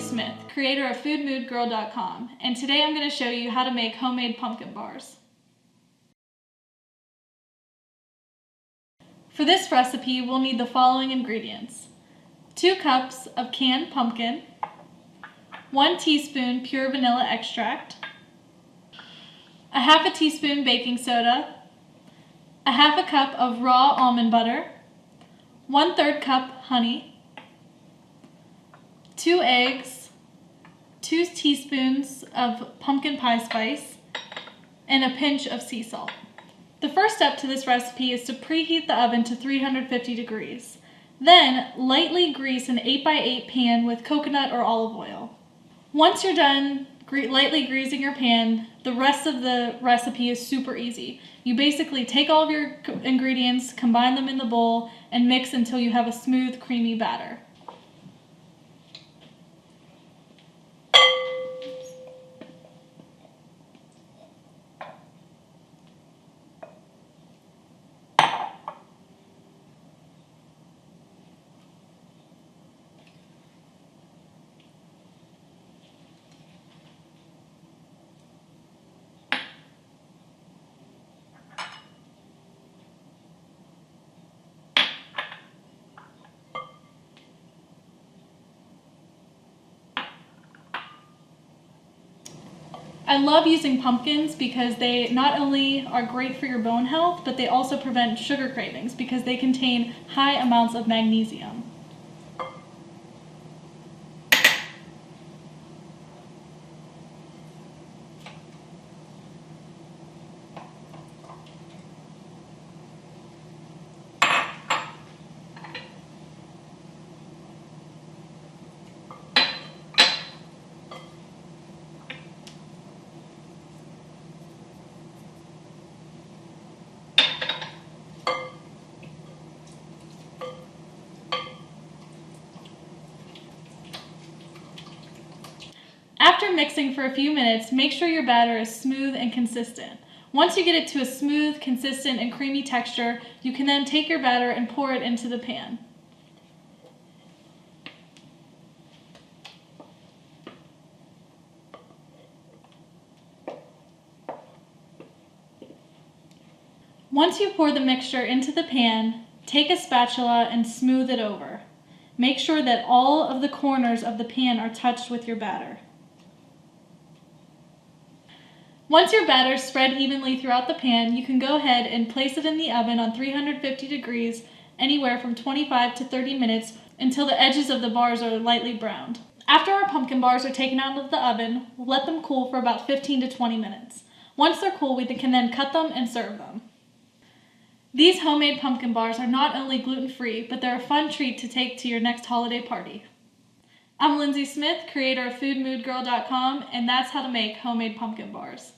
Smith, creator of FoodMoodGirl.com, and today I'm going to show you how to make homemade pumpkin bars. For this recipe, we'll need the following ingredients: 2 cups of canned pumpkin, 1 teaspoon pure vanilla extract, a half a teaspoon baking soda, a half a cup of raw almond butter, 1/3 cup honey, 2 eggs, 2 teaspoons of pumpkin pie spice, and a pinch of sea salt. The first step to this recipe is to preheat the oven to 350 degrees. Then lightly grease an 8x8 pan with coconut or olive oil. Once you're done lightly greasing your pan, the rest of the recipe is super easy. You basically take all of your ingredients, combine them in the bowl, and mix until you have a smooth, creamy batter. I love using pumpkins because they not only are great for your bone health, but they also prevent sugar cravings because they contain high amounts of magnesium. After mixing for a few minutes, make sure your batter is smooth and consistent. Once you get it to a smooth, consistent, and creamy texture, you can then take your batter and pour it into the pan. Once you pour the mixture into the pan, take a spatula and smooth it over. Make sure that all of the corners of the pan are touched with your batter. Once your batter is spread evenly throughout the pan, you can go ahead and place it in the oven on 350 degrees anywhere from 25 to 30 minutes until the edges of the bars are lightly browned. After our pumpkin bars are taken out of the oven, we'll let them cool for about 15 to 20 minutes. Once they're cool, we can then cut them and serve them. These homemade pumpkin bars are not only gluten-free, but they're a fun treat to take to your next holiday party. I'm Lindsay Smith, creator of FoodMoodGirl.com, and that's how to make homemade pumpkin bars.